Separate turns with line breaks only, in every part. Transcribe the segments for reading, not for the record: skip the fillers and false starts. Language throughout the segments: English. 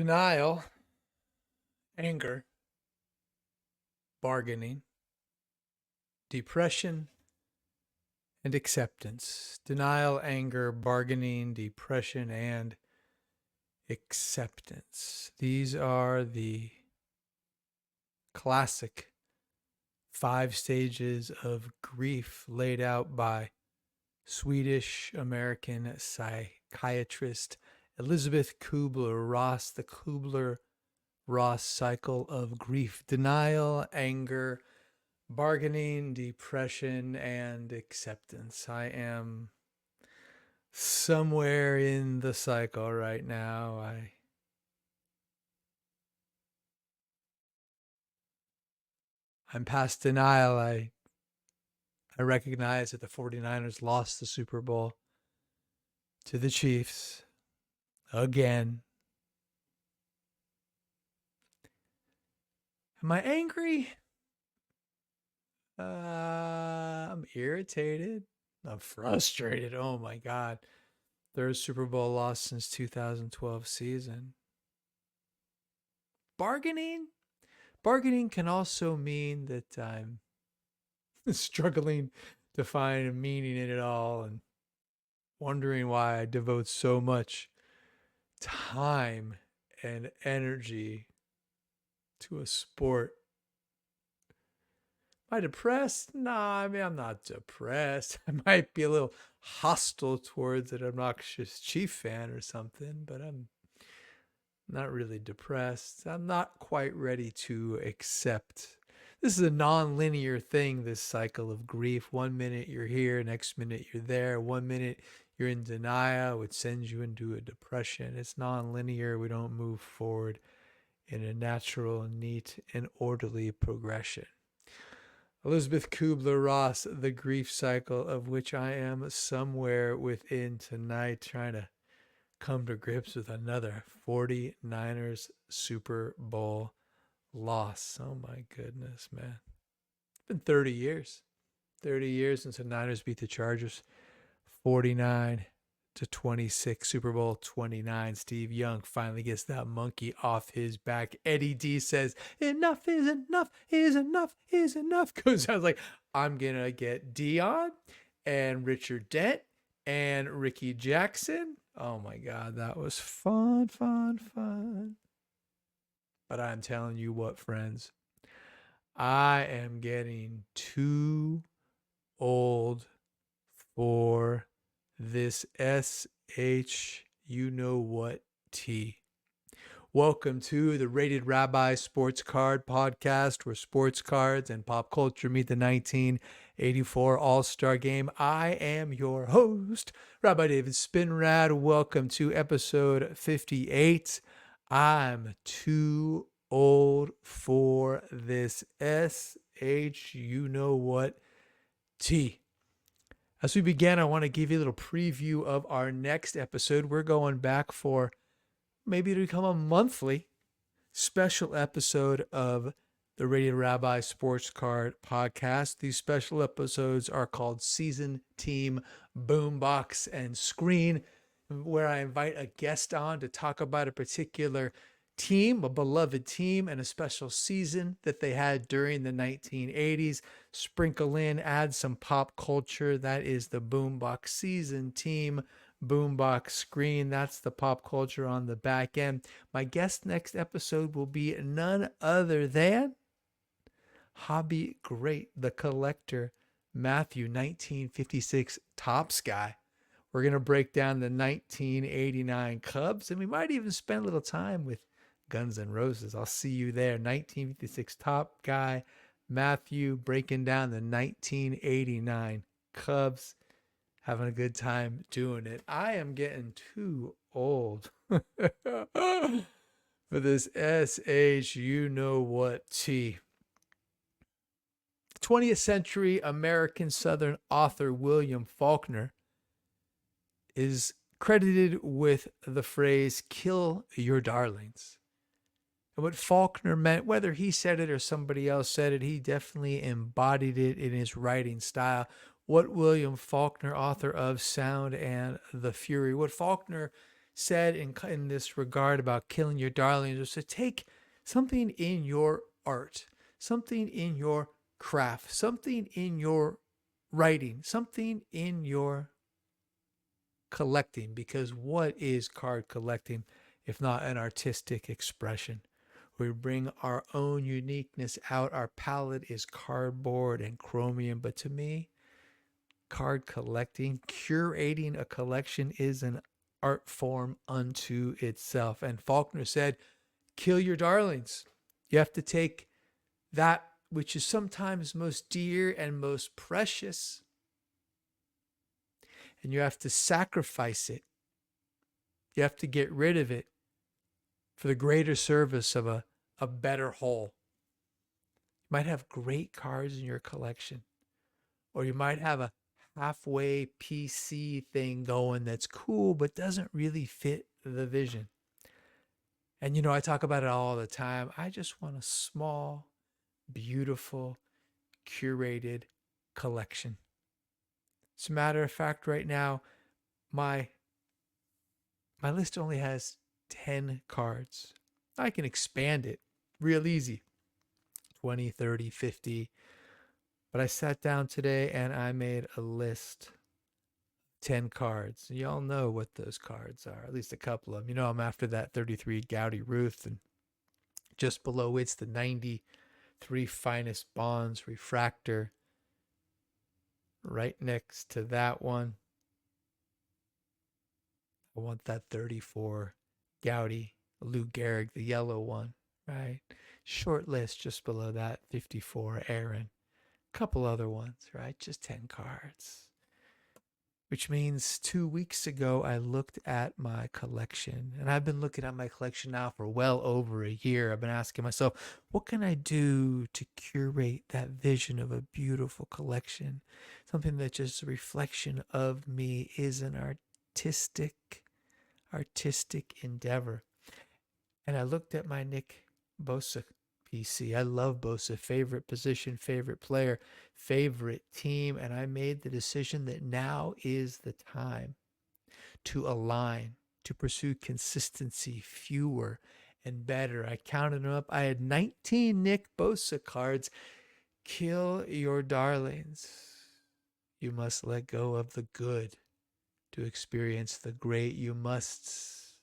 Denial, anger, bargaining, depression, and acceptance. Denial, anger, bargaining, depression, and acceptance. These are the classic 5 stages of grief laid out by Swedish American psychiatrist Elizabeth Kubler-Ross. The Kubler-Ross cycle of grief: denial, anger, bargaining, depression, and acceptance. I am somewhere in the cycle right now. I'm past denial. I recognize that the 49ers lost the Super Bowl to the Chiefs again. Am I angry? I'm irritated. I'm frustrated. Oh my God. Third Super Bowl loss since 2012 season. Bargaining? Bargaining can also mean that I'm struggling to find a meaning in it all and wondering why I devote so much time and energy to a sport. Am I depressed? Nah, I mean, I'm not depressed. I might be a little hostile towards an obnoxious Chief fan or something, but I'm not really depressed. I'm not quite ready to accept. This is a non-linear thing, this cycle of grief. 1 minute you're here, next minute you're there. 1 minute you're in denial, which sends you into a depression. It's non-linear. We don't move forward in a natural, neat, and orderly progression. Elizabeth Kubler-Ross, the grief cycle, of which I am somewhere within tonight, trying to come to grips with another 49ers Super Bowl loss. Oh my goodness, man. It's been 30 years. 30 years since the Niners beat the Chargers 49-26. Super Bowl 29. Steve Young finally gets that monkey off his back. Eddie D says, enough is enough is enough is enough. Because I was like, I'm going to get Dion and Richard Dent and Ricky Jackson. Oh my God, that was fun. But I'm telling you what, friends, I am getting too old for this SH you know what T. Welcome to the Rated Rabbi Sports Card Podcast, where sports cards and pop culture meet the 1984 All-Star Game. I am your host, Rabbi David Spinrad. Welcome to episode 58. I'm too old for this SH you know what T. As we begin, I want to give you a little preview of our next episode. We're going back for maybe to become a monthly special episode of the Rated Rabbi Sports Card Podcast. These special episodes are called Season, Team, Boombox, and Screen, where I invite a guest on to talk about a particular team, a beloved team, and a special season that they had during the 1980s. Sprinkle in, add some pop culture. That is the Boombox Season, Team, Boombox, Screen. That's the pop culture on the back end. My guest next episode will be none other than hobby great, the collector, Matthew, 1956 Topps guy. We're going to break down the 1989 Cubs, and we might even spend a little time with Guns N' Roses. I'll see you there. 1956 Top guy, Matthew, breaking down the 1989 Cubs. Having a good time doing it. I am getting too old for this SH you know what T. 20th century American Southern author William Faulkner is credited with the phrase, kill your darlings. And what Faulkner meant, whether he said it or somebody else said it, he definitely embodied it in his writing style. What William Faulkner, author of Sound and the Fury, what Faulkner said in this regard about killing your darlings was to take something in your art, something in your craft, something in your writing, something in your collecting. Because what is card collecting if not an artistic expression? We bring our own uniqueness out. Our palette is cardboard and chromium, but to me, card collecting, curating a collection is an art form unto itself. And Faulkner said, kill your darlings. You have to take that which is sometimes most dear and most precious, and you have to sacrifice it. You have to get rid of it for the greater service of a better whole. You might have great cards in your collection, or you might have a halfway PC thing going that's cool but doesn't really fit the vision. And I talk about it all the time. I just want a small, beautiful, curated collection. As a matter of fact, right now, my list only has 10 cards. I can expand it real easy. 20, 30, 50. But I sat down today and I made a list. 10 cards. Y'all know what those cards are, at least a couple of them. I'm after that 33 Goudy Ruth, and just below it's the 93 Finest Bonds Refractor. Right next to that one, I want that 34 Goudy Lou Gehrig, the yellow one, right? Short list just below that, 54 Aaron. Couple other ones, right? Just 10 cards. Which means 2 weeks ago, I looked at my collection. And I've been looking at my collection now for well over a year. I've been asking myself, what can I do to curate that vision of a beautiful collection? Something that just a reflection of me, is an artistic endeavor. And I looked at my Nick Bosa PC. I love Bosa. Favorite position, favorite player, favorite team. And I made the decision that now is the time to align, to pursue consistency, fewer and better. I counted them up. I had 19 Nick Bosa cards. Kill your darlings. You must let go of the good to experience the great. You must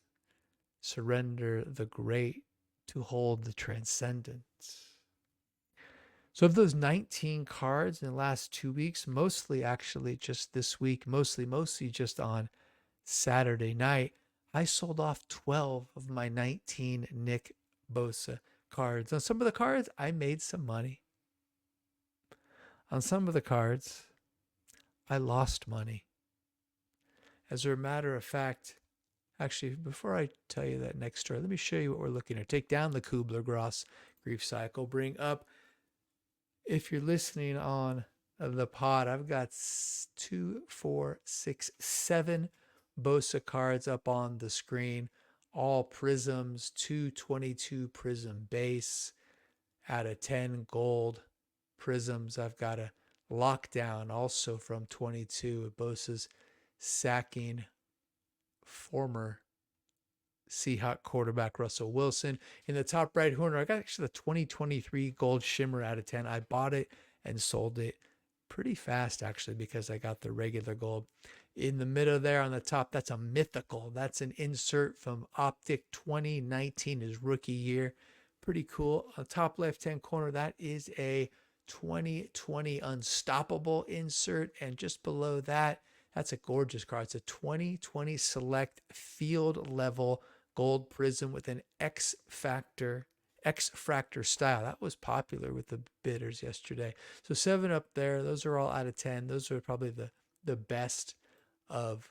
surrender the great to hold the transcendent. So of those 19 cards in the last 2 weeks, mostly actually just this week, mostly just on Saturday night, I sold off 12 of my 19 Nick Bosa cards. On some of the cards, I made some money. On some of the cards, I lost money. As a matter of fact, actually, before I tell you that next story, let me show you what we're looking at. Take down the Kubler-Ross grief cycle. Bring up, if you're listening on the pod, I've got 2, 4, 6, 7 Bosa cards up on the screen. All prisms, 222 prism base out of 10 gold prisms. I've got a lockdown also from 22. Bosa's sacking former Seahawk quarterback Russell Wilson. In the top right corner, I got actually the 2023 gold shimmer out of 10. I bought it and sold it pretty fast, actually, because I got the regular gold. In the middle there on the top, that's a mythical. That's an insert from Optic 2019, his rookie year. Pretty cool. On the top left-hand corner, that is a 2020 Unstoppable insert. And just below that, that's a gorgeous card. It's a 2020 Select Field Level Gold Prism with an X-Fractor style. That was popular with the bidders yesterday. So 7 up there. Those are all out of 10. Those are probably the best of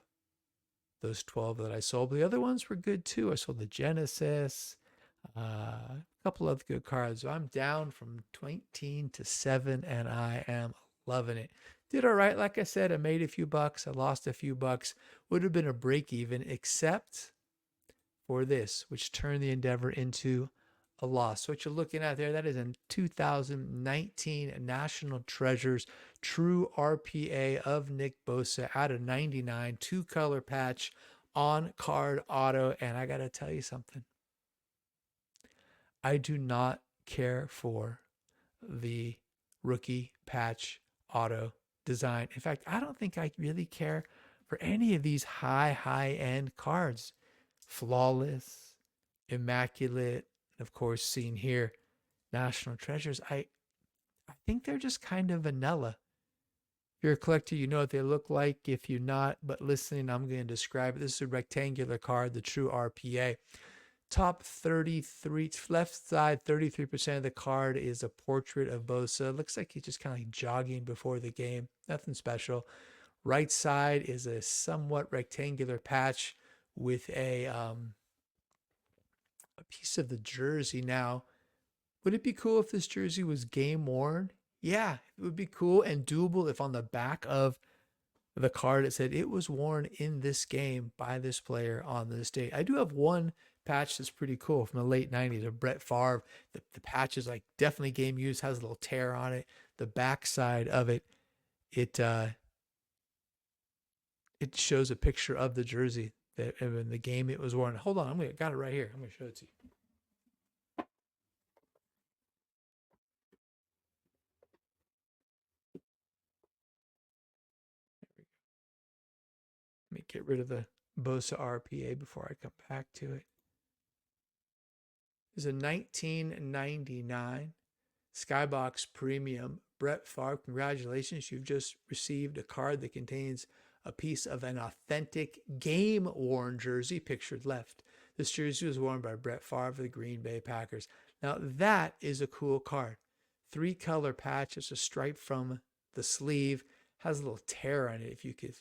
those 12 that I sold. But the other ones were good too. I sold the Genesis, a couple of good cards. So I'm down from 19 to 7, and I am loving it. Did all right. Like I said, I made a few bucks. I lost a few bucks. Would have been a break even, except for this, which turned the endeavor into a loss. So what you're looking at there, that is a 2019 National Treasures True RPA of Nick Bosa out of 99, 2-color patch, on card auto. And I got to tell you something. I do not care for the rookie patch auto design. In fact, I don't think I really care for any of these high end cards. Flawless, immaculate, of course, seen here, national treasures. I think they're just kind of vanilla. If you're a collector, you know what they look like. If you're not, but listening, I'm going to describe it. This is a rectangular card, the true RPA. Top 33, left side, 33% of the card is a portrait of Bosa. Looks like he's just kind of like jogging before the game. Nothing special. Right side is a somewhat rectangular patch with a piece of the jersey. Now, would it be cool if this jersey was game worn? Yeah, it would be cool and doable if on the back of the card it said it was worn in this game by this player on this date. I do have one patch that's pretty cool from the late 90s of Brett Favre. The patch is like definitely game used, has a little tear on it. The back side of it, it shows a picture of the jersey that in the game it was worn. Hold on, I got it right here. I'm gonna show it to you. Let me get rid of the Bosa RPA before I come back to it. It's a 1999 Skybox Premium. Brett Favre, congratulations. You've just received a card that contains a piece of an authentic game-worn jersey, pictured left. This jersey was worn by Brett Favre of the Green Bay Packers. Now, that is a cool card. 3-color patch. It's a stripe from the sleeve. Has a little tear on it. If you can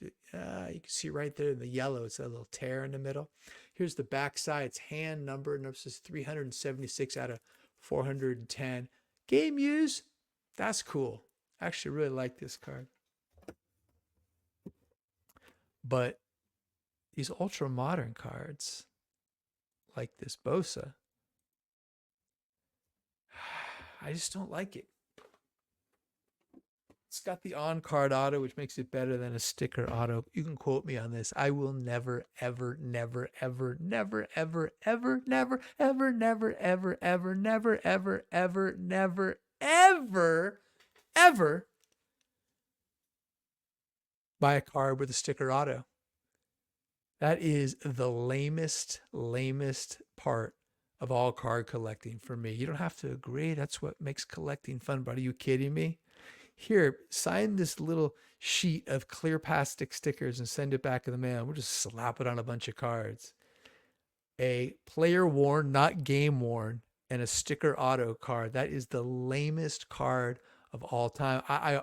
see right there in the yellow, it's a little tear in the middle. Here's the back side. It's hand numbered. Notice it's 376 out of 410. Game use, that's cool. I actually really like this card. But these ultra modern cards, like this Bosa, I just don't like it. It's got the on-card auto, which makes it better than a sticker auto. You can quote me on this. I will never, ever, never, ever, never, ever, ever, never, ever, never, ever, ever, never, ever, ever, never, ever, ever buy a card with a sticker auto. That is the lamest part of all card collecting for me. You don't have to agree. That's what makes collecting fun. But are you kidding me? Here, sign this little sheet of clear plastic stickers and send it back in the mail. We'll just slap it on a bunch of cards. A player worn, not game worn, and a sticker auto card. That is the lamest card of all time. I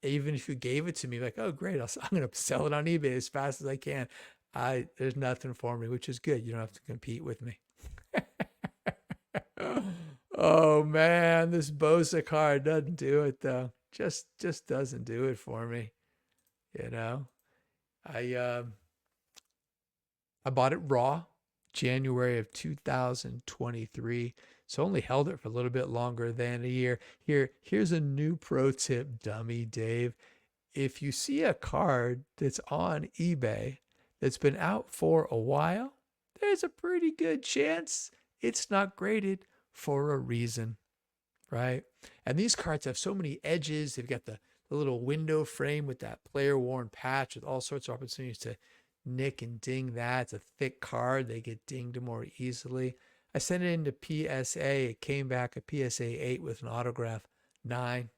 even if you gave it to me, like, oh great, I'm gonna sell it on eBay as fast as I can. There's nothing for me, which is good. You don't have to compete with me. Oh man, this Bosa card doesn't do it though. Just doesn't do it for me. You know, I bought it raw, January of 2023. So only held it for a little bit longer than a year. Here's a new pro tip, dummy Dave. If you see a card that's on eBay that's been out for a while, there's a pretty good chance it's not graded for a reason, right? And these cards have so many edges. They've got the little window frame with that player worn patch with all sorts of opportunities to nick and ding that. It's a thick card. They get dinged more easily. I sent it into PSA. It came back a PSA 8 with an autograph 9.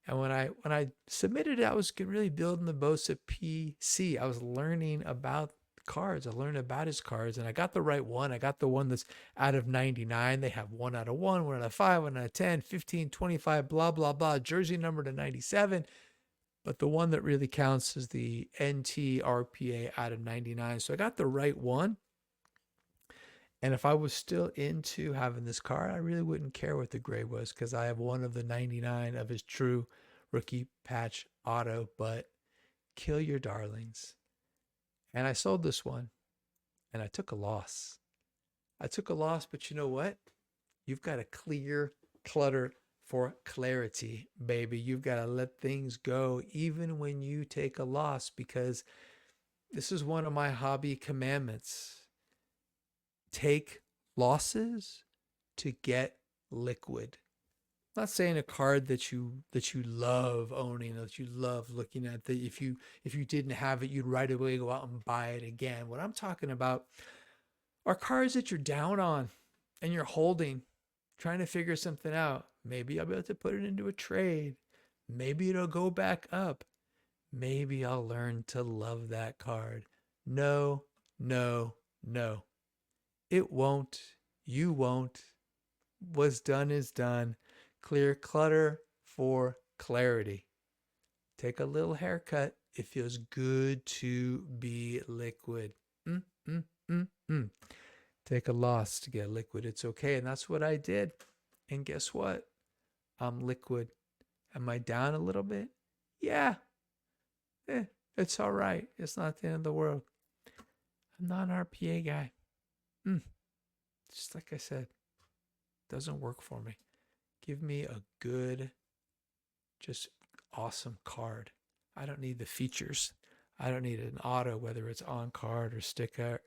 And when I submitted it, I was really building the Bosa PC. I was learning about cards. I learned about his cards, and I got the right one. I got the one that's out of 99. They have 1 out of 1, 1 out of 5, 1 out of 10, 15, 25, blah, blah, blah. Jersey number to 97. But the one that really counts is the NT RPA out of 99. So I got the right one. And if I was still into having this card, I really wouldn't care what the grade was because I have one of the 99 of his true rookie patch auto. But kill your darlings. And I sold this one and I took a loss. I took a loss, but you know what? You've got to clear clutter for clarity, baby. You've got to let things go even when you take a loss because This is one of my hobby commandments. Take losses to get liquid. I'm not saying a card that you love owning, that you love looking at, that if you didn't have it, you'd right away go out and buy it again. What I'm talking about are cards that you're down on and you're holding, trying to figure something out. Maybe I'll be able to put it into a trade. Maybe it'll go back up. Maybe I'll learn to love that card. No, no, no. It won't. You won't. What's done is done. Clear clutter for clarity. Take a little haircut. It feels good to be liquid. Mm, mm, mm, mm. Take a loss to get liquid. It's okay. And that's what I did. And guess what? I'm liquid. Am I down a little bit? Yeah. It's all right. It's not the end of the world. I'm not an RPA guy. Just like I said, doesn't work for me. Give me a good, just awesome card. I don't need the features. I don't need an auto, whether it's on card or sticker.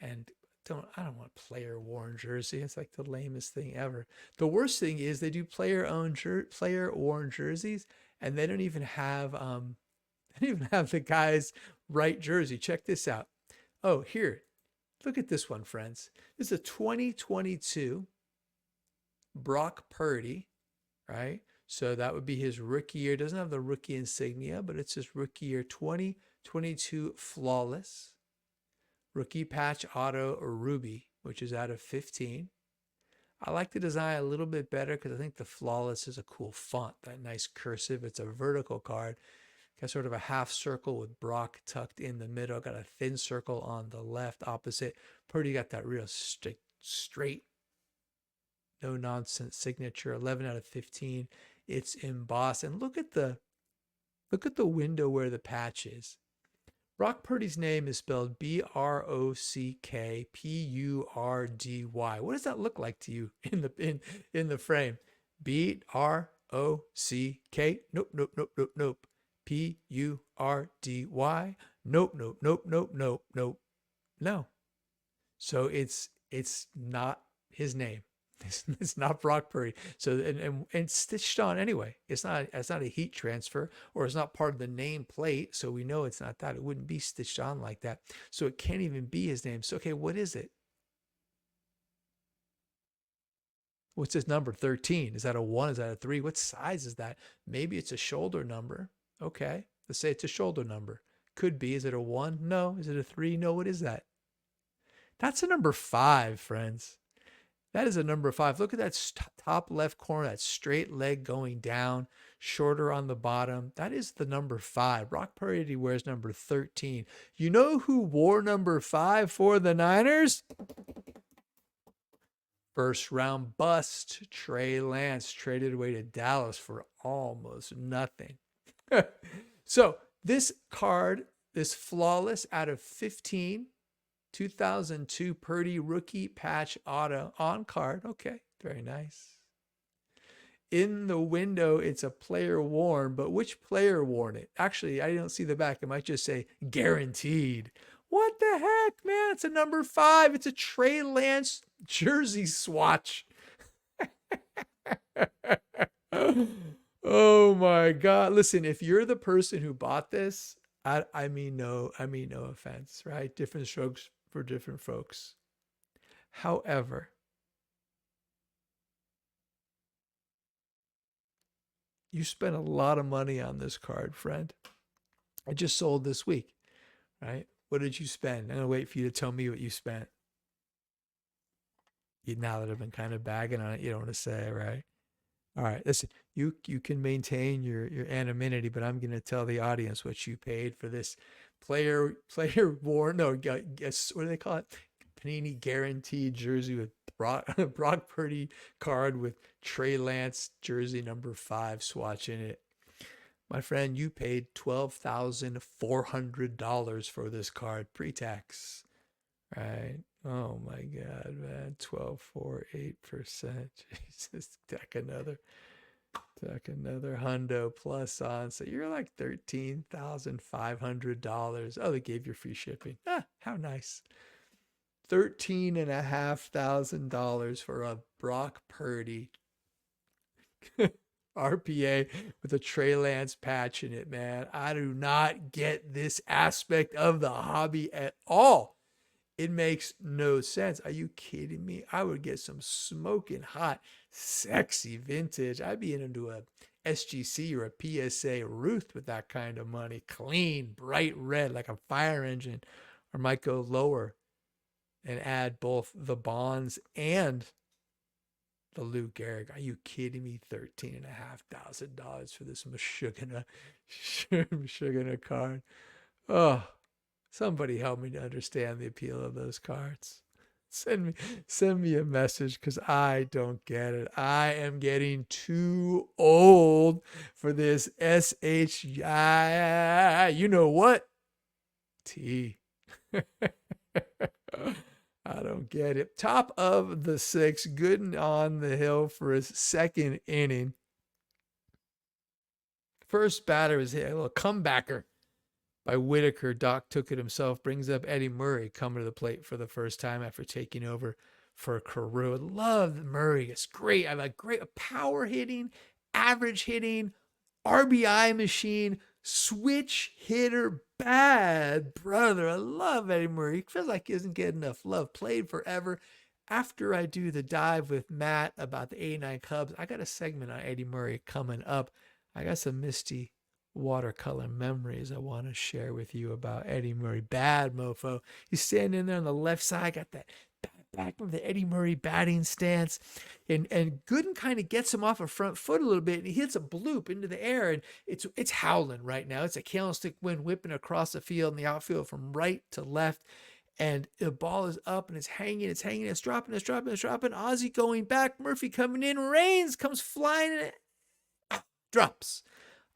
And I don't want player worn jersey. It's like the lamest thing ever. The worst thing is they do player worn jerseys, and they don't even have the guy's right jersey. Check this out. Oh, here. Look at this one, friends. This is a 2022 Brock Purdy, right? So that would be his rookie year. It doesn't have the rookie insignia, but it's his rookie year 2022 Flawless. Rookie patch auto or ruby, which is out of 15. I like the design a little bit better because I think the Flawless is a cool font, that nice cursive. It's a vertical card. Got sort of a half circle with Brock tucked in the middle. Got a thin circle on the left opposite. Purdy got that real straight, no nonsense signature. 11 out of 15. It's embossed. And look at the window where the patch is. Brock Purdy's name is spelled Brockpurdy. What does that look like to you in the frame? Brock. Nope. Purdy. Nope. No. So it's not his name. It's not Brock Purdy. So and stitched on anyway. It's not a heat transfer, or it's not part of the name plate. So we know it's not that. It wouldn't be stitched on like that. So it can't even be his name. So okay, what is it? What's his number? 13. Is that a 1? Is that a 3? What size is that? Maybe it's a shoulder number. Okay. Let's say it's a shoulder number. Could be. Is it a 1? No. Is it a 3? No. What is that? That's a number 5, friends. That is a number 5. Look at that top left corner, that straight leg going down, shorter on the bottom. That is the number 5. Brock Purdy wears number 13. You know who wore number 5 for the Niners? First round bust, Trey Lance, traded away to Dallas for almost nothing. So this card, this Flawless out of 15, 2002 Purdy rookie patch auto on card. Okay, very nice. In the window, it's a player worn, but which player worn it? Actually, I don't see the back. It might just say guaranteed. What the heck, man? It's a number 5. It's a Trey Lance jersey swatch. Oh my God. Listen, if you're the person who bought this, I mean no offense, right? Different strokes for different folks. However, you spent a lot of money on this card, friend. I just sold this week, right? What did you spend? I'm going to wait for you to tell me what you spent. Now that I've been kind of bagging on it, you don't want to say, right? All right, listen, you can maintain your anonymity, but I'm going to tell the audience what you paid for this player worn, no, guess what do they call it? Panini guaranteed jersey with Brock Purdy card with Trey Lance jersey number 5 swatch in it. My friend, you paid $12,400 for this card pre-tax, right? Oh my God, man. 12.48%. Jesus, take another. Took another hundo plus on. So you're like $13,500. Oh, they gave you free shipping. Ah, how nice. $13,500 for a Brock Purdy RPA with a Trey Lance patch in it, man. I do not get this aspect of the hobby at all. It makes no sense. Are you kidding me? I would get some smoking hot, sexy vintage. I'd be into a SGC or a PSA Ruth with that kind of money. Clean, bright red, like a fire engine. Or might go lower and add both the Bonds and the Lou Gehrig. Are you kidding me? $13,500 for this Mashugana card. Oh, somebody help me to understand the appeal of those cards. Send me a message because I don't get it. I am getting too old for this SHI. You know what? T. I don't get it. Top of the six, Gooden on the hill for his second inning. First batter was hit, a little comebacker by Whitaker. Doc took it himself, brings up Eddie Murray coming to the plate for the first time after taking over for Carew. Love Murray. It's great. I like great power hitting, average hitting, RBI machine, switch hitter, bad brother. I love Eddie Murray. He feels like he doesn't get enough love. Played forever. After I do the dive with Matt about the 89 Cubs, I got a segment on Eddie Murray coming up. I got some misty watercolor memories I want to share with you about Eddie Murray. Bad mofo. He's standing there on the left side, got that back from the Eddie Murray batting stance, and Gooden kind of gets him off a front foot a little bit, and he hits a bloop into the air, and it's howling right now. It's a candlestick wind whipping across the field in the outfield from right to left, and the ball is up and it's hanging, it's dropping. Ozzie going back, Murphy coming in, Reigns comes flying, and drops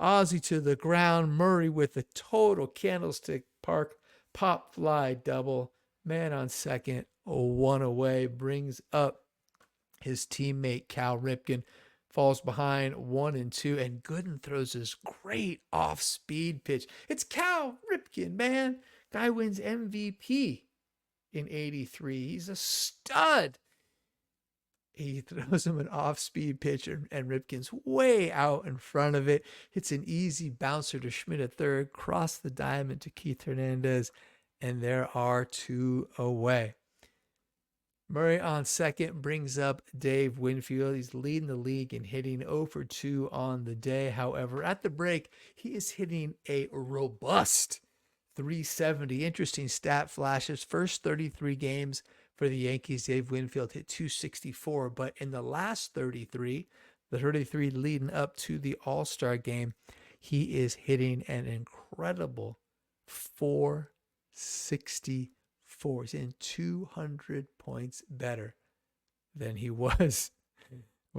Ozzie to the ground. Murray with a total Candlestick Park pop fly double. Man on second, one away, brings up his teammate Cal Ripken, falls behind 1-2, and Gooden throws this great off-speed pitch. It's Cal Ripken, man. Guy wins MVP in 83. He's a stud. He throws him an off-speed pitch, and Ripken's way out in front of it. Hits an easy bouncer to Schmidt at third, cross the diamond to Keith Hernandez, and there are two away. Murray on second brings up Dave Winfield. He's leading the league in hitting 0 for 2 on the day. However, at the break, he is hitting a robust 370. Interesting stat flashes. First 33 games for the Yankees, Dave Winfield hit 264, but in the last 33, the 33 leading up to the All-Star game, he is hitting an incredible 464. He's in 200 points better than he was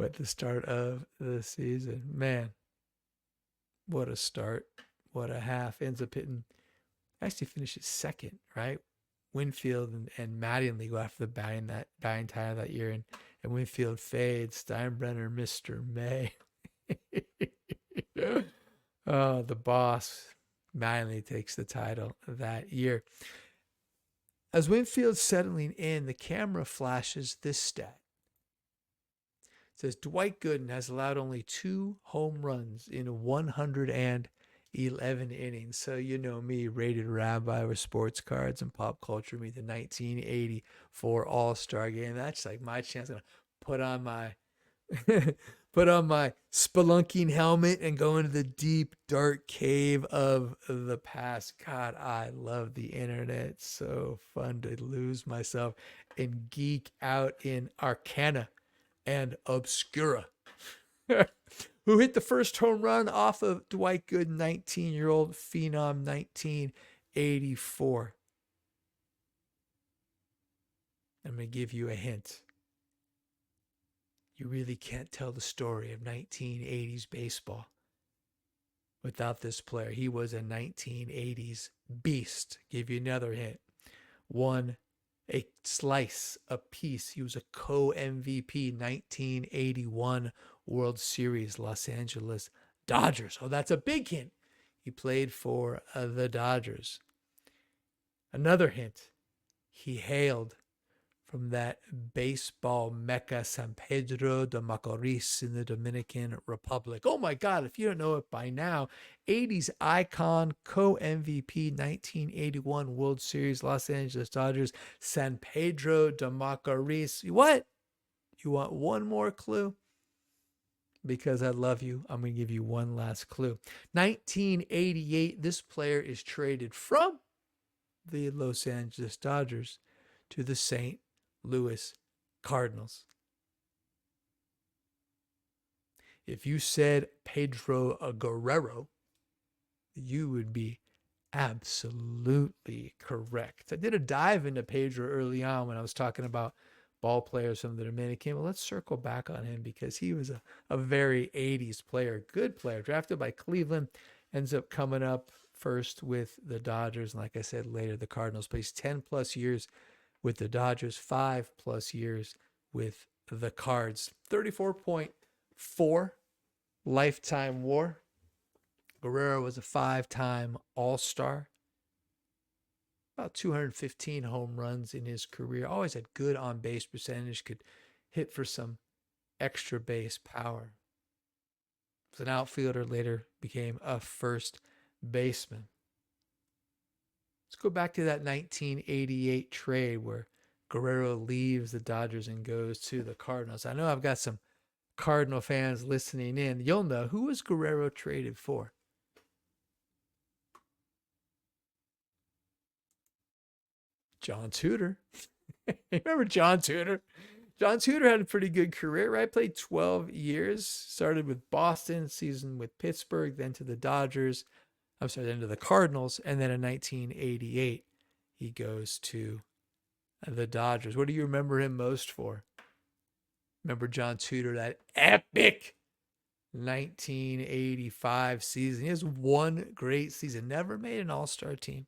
at the start of the season. Man, what a start. What a half. Ends up hitting, actually finishes second, right? Winfield and Mattingly go after the batting title that year, and Winfield fades. Steinbrenner, Mr. May. Oh, the boss. Mattingly takes the title that year. As Winfield's settling in, the camera flashes this stat. It says Dwight Gooden has allowed only 2 home runs in 111 innings. So you know me, Rated Rabbi with sports cards and pop culture, me, the 1984 All-Star game. That's like my chance. I'm gonna put on my spelunking helmet and go into the deep, dark cave of the past. God, I love the internet. It's so fun to lose myself and geek out in Arcana and Obscura. Who hit the first home run off of Dwight Gooden, 19-year-old phenom, 1984. I'm going to give you a hint. You really can't tell the story of 1980s baseball without this player. He was a 1980s beast. Give you another hint. Won a slice, a piece. He was a co-MVP, 1981 World Series Los Angeles Dodgers. Oh, that's a big hint. He played for the Dodgers. Another hint. He hailed from that baseball mecca, San Pedro de Macorís in the Dominican Republic. Oh my God, if you don't know it by now, 80s icon, co-MVP, 1981 World Series, Los Angeles Dodgers, San Pedro de Macorís. What? You want one more clue? Because I love you, I'm going to give you one last clue. 1988, this player is traded from the Los Angeles Dodgers to the St. Louis Cardinals. If you said Pedro Guerrero, you would be absolutely correct. I did a dive into Pedro early on when I was talking about ball players from the Dominican. Well, let's circle back on him because he was a very 80s player, good player, drafted by Cleveland, ends up coming up first with the Dodgers. And like I said, later the Cardinals. Plays 10 plus years with the Dodgers, 5+ years with the Cards. 34.4 lifetime WAR. Guerrero was a 5-time All-Star. About 215 home runs in his career. Always had good on-base percentage. Could hit for some extra base power. Was an outfielder, later became a first baseman. Let's go back to that 1988 trade where Guerrero leaves the Dodgers and goes to the Cardinals. I know I've got some Cardinal fans listening in. You'll know, who was Guerrero traded for? John Tudor. Remember John Tudor? John Tudor had a pretty good career, right? Played 12 years. Started with Boston, season with Pittsburgh, then to the Dodgers. Then to the Cardinals. And then in 1988, he goes to the Dodgers. What do you remember him most for? Remember John Tudor, that epic 1985 season. He has one great season. Never made an all-star team.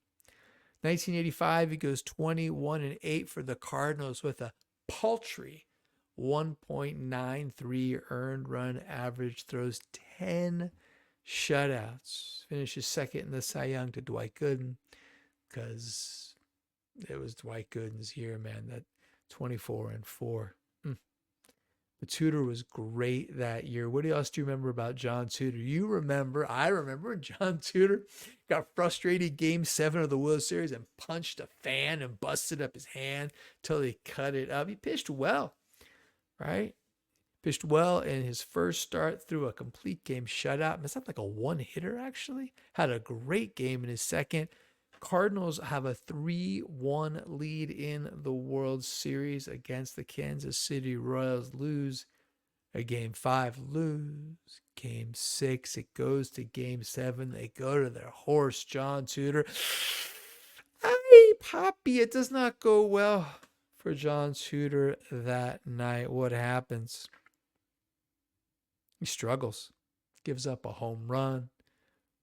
1985, he goes 21-8 for the Cardinals with a paltry 1.93 earned run average, throws 10 shutouts, finishes second in the Cy Young to Dwight Gooden because it was Dwight Gooden's year, man, that 24-4. But Tudor was great that year. What else do you remember about John Tudor? I remember John Tudor got frustrated game 7 of the World Series and punched a fan and busted up his hand till he cut it up. He pitched well, right? Pitched well in his first start, through a complete game shutout. It's not like a one-hitter, actually. Had a great game in his second. Cardinals have a 3-1 lead in the World Series against the Kansas City Royals. Lose a game 5, lose game 6. It goes to game 7. They go to their horse, John Tudor. Hey, Poppy, it does not go well for John Tudor that night. What happens? He struggles, gives up a home run,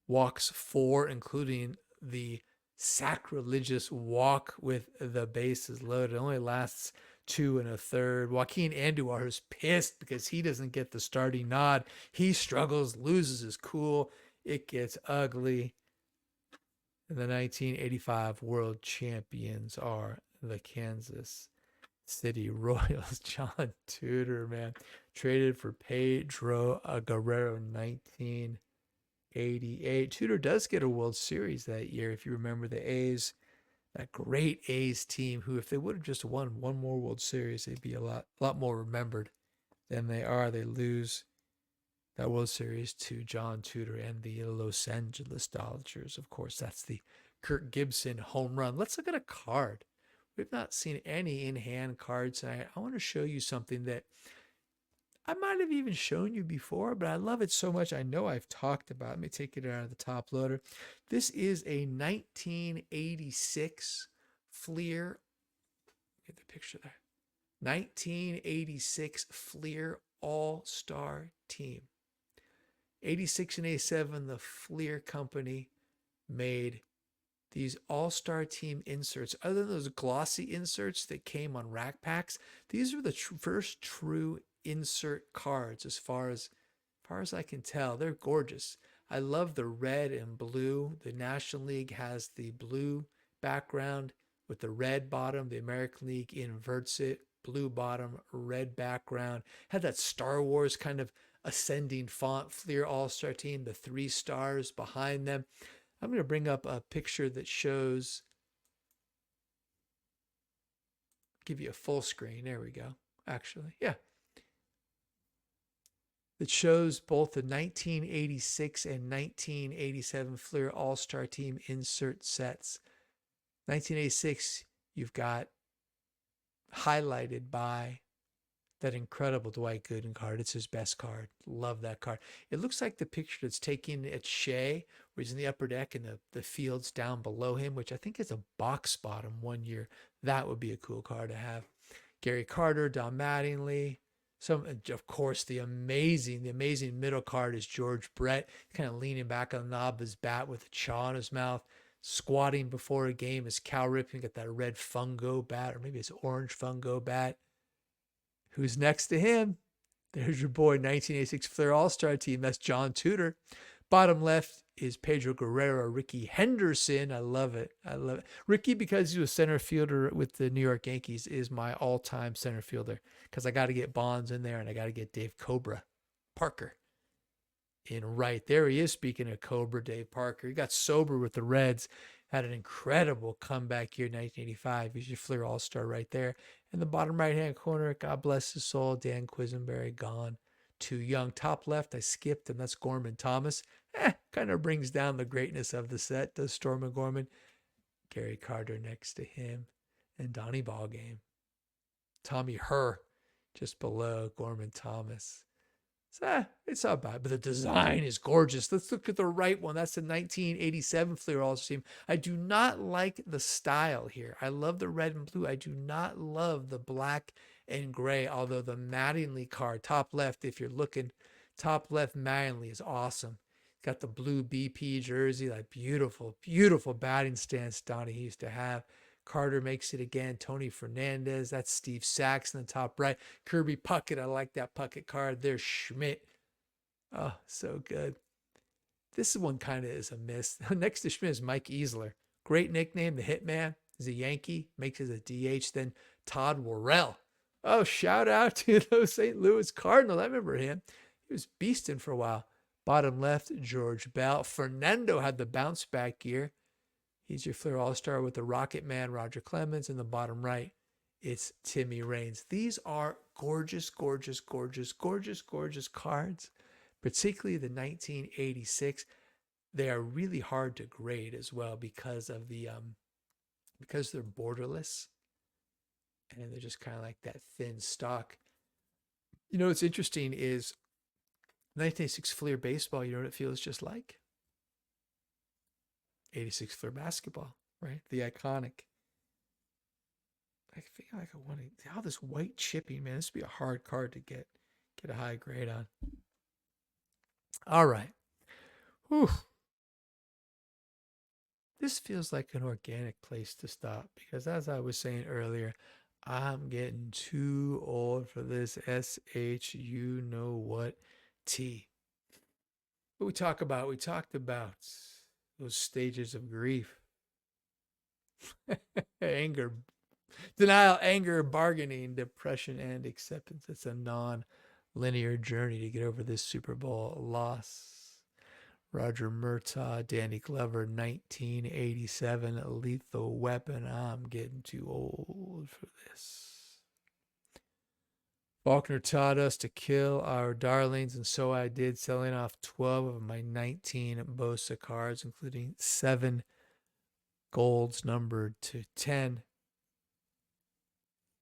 walks 4, including the sacrilegious walk with the bases loaded. It only lasts 2 1/3. Joaquin Andujar is pissed because he doesn't get the starting nod. He struggles, loses his cool. It gets ugly. And the 1985 world champions are the Kansas City Royals. John Tudor, man, traded for Pedro Guerrero in 1988. Tudor does get a World Series that year. If you remember the A's, that great A's team, who if they would have just won one more World Series, they'd be a lot more remembered than they are. They lose that World Series to John Tudor and the Los Angeles Dodgers. Of course, that's the Kirk Gibson home run. Let's look at a card. We've not seen any in-hand cards tonight. I want to show you something that I might have even shown you before, but I love it so much. I know I've talked about it. Let me take it out of the top loader. This is a 1986 Fleer. Get the picture there. 1986 Fleer All-Star Team. 86 and 87, the Fleer company made these all-star team inserts. Other than those glossy inserts that came on rack packs, these are the first true insert cards as far as I can tell. They're gorgeous. I love the red and blue. The National League has the blue background with the red bottom. The American League inverts it. Blue bottom, red background. Had that Star Wars kind of ascending font, Fleer All-Star Team, the 3 stars behind them. I'm going to bring up a picture that shows, give you a full screen. There we go. Actually, yeah. That shows both the 1986 and 1987 Fleer All-Star Team insert sets. 1986, you've got highlighted by that incredible Dwight Gooden card. It's his best card. Love that card. It looks like the picture that's taken at Shea, where he's in the upper deck and the field's down below him, which I think is a box bottom one year. That would be a cool card to have. Gary Carter, Don Mattingly. Of course, the amazing middle card is George Brett, kind of leaning back on the knob of his bat with a chaw in his mouth, squatting before a game is Cal Ripken, got that red fungo bat, or maybe it's orange fungo bat. Who's next to him? There's your boy, 1986 Fleer All-Star Team. That's John Tudor. Bottom left is Pedro Guerrero, Ricky Henderson. I love it. Ricky, because he was center fielder with the New York Yankees, is my all-time center fielder, because I got to get Bonds in there and I got to get Dave Cobra Parker in right. There he is, speaking of Cobra, Dave Parker. He got sober with the Reds, had an incredible comeback year, 1985. He's your Fleer All-Star right there. In the bottom right-hand corner, God bless his soul, Dan Quisenberry, gone. Too young. Top left, I skipped, and that's Gorman Thomas. Kind of brings down the greatness of the set, does Storm and Gorman. Gary Carter next to him, and Donnie Ballgame. Tommy Herr just below Gorman Thomas. So, it's not bad, but the design is gorgeous. Let's look at the right one. That's the 1987 Fleer All-Star Team. I do not like the style here. I love the red and blue. I do not love the black and gray, although the Mattingly card, top left, if you're looking, top left Mattingly is awesome. Got the blue BP jersey, that beautiful, beautiful batting stance Donnie used to have. Carter makes it again. Tony Fernandez. That's Steve Sachs in the top right. Kirby Puckett. I like that Puckett card. There's Schmidt. Oh, so good. This one kind of is a miss. Next to Schmidt is Mike Easler. Great nickname. The Hitman. He's a Yankee. Makes it a DH. Then Todd Worrell. Oh, shout out to those St. Louis Cardinals. I remember him. He was beasting for a while. Bottom left, George Bell. Fernando had the bounce back year. He's your Fleer All-Star with the Rocket Man, Roger Clemens. In the bottom right, it's Timmy Raines. These are gorgeous, gorgeous, gorgeous, gorgeous, gorgeous cards, particularly the 1986. They are really hard to grade as well because of the because they're borderless and they're just kind of like that thin stock. You know what's interesting is 1986 Fleer baseball. You know what it feels just like? 86 Fleer basketball, right? The iconic. I feel like I want to. All this white chipping, man. This would be a hard card to get a high grade on. All right. Whew. This feels like an organic place to stop because, as I was saying earlier, I'm getting too old for this SH you know what T. What we talked about those stages of grief. Anger, denial, anger, bargaining, depression, and acceptance. It's a non-linear journey to get over this Super Bowl loss. Roger Murtaugh, Danny Glover, 1987, Lethal Weapon. I'm getting too old for this. Faulkner taught us to kill our darlings, and so I did, selling off 12 of my 19 Bosa cards, including 7 golds numbered to 10.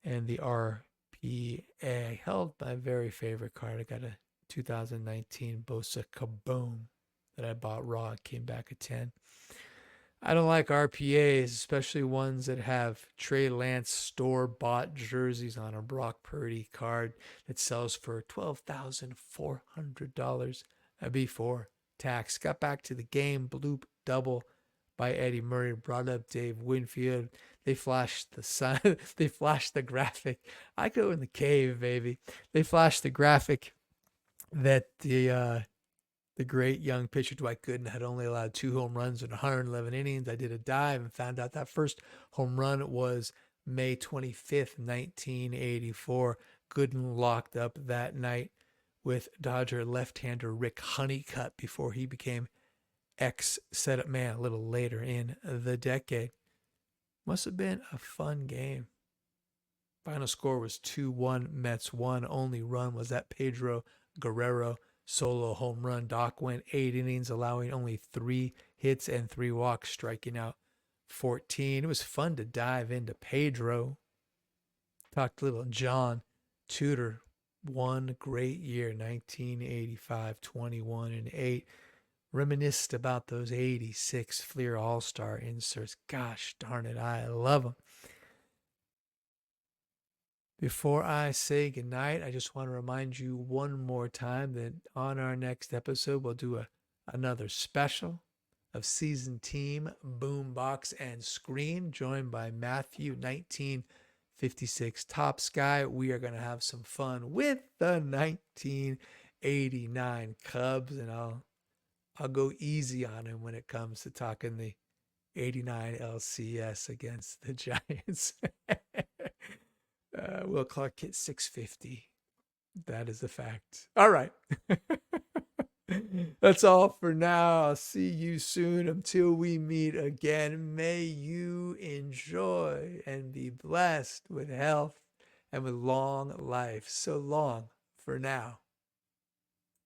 And the RPA. I held my very favorite card. I got a 2019 Bosa Kaboom that I bought raw. It came back at 10. I don't like RPAs, especially ones that have Trey Lance store-bought jerseys on a Brock Purdy card that sells for $12,400 before tax. Got back to the game. Bloop double by Eddie Murray. Brought up Dave Winfield. They flashed the sun. They flashed the graphic. I go in the cave, baby. They flashed the graphic that the great young pitcher Dwight Gooden had only allowed 2 home runs in 111 innings. I did a dive and found out that first home run was May 25th, 1984. Gooden locked up that night with Dodger left-hander Rick Honeycutt before he became ex-setup man a little later in the decade. Must have been a fun game. Final score was 2-1 Mets won. Only run was that Pedro Guerrero solo home run. Doc went 8 innings, allowing only 3 hits and 3 walks, striking out 14. It was fun to dive into Pedro. Talked a little John Tudor. One great year, 1985, 21-8. Reminisced about those 86 Fleer All-Star inserts. Gosh darn it, I love them. Before I say goodnight, I just want to remind you one more time that on our next episode, we'll do another special of season team, boombox, and screen, joined by Matthew, 1956 Top Sky. We are going to have some fun with the 1989 Cubs, and I'll go easy on him when it comes to talking the 89 LCS against the Giants. Will Clark hit 650. That is a fact. All right. That's all for now. I'll see you soon. Until we meet again, may you enjoy and be blessed with health and with long life. So long for now.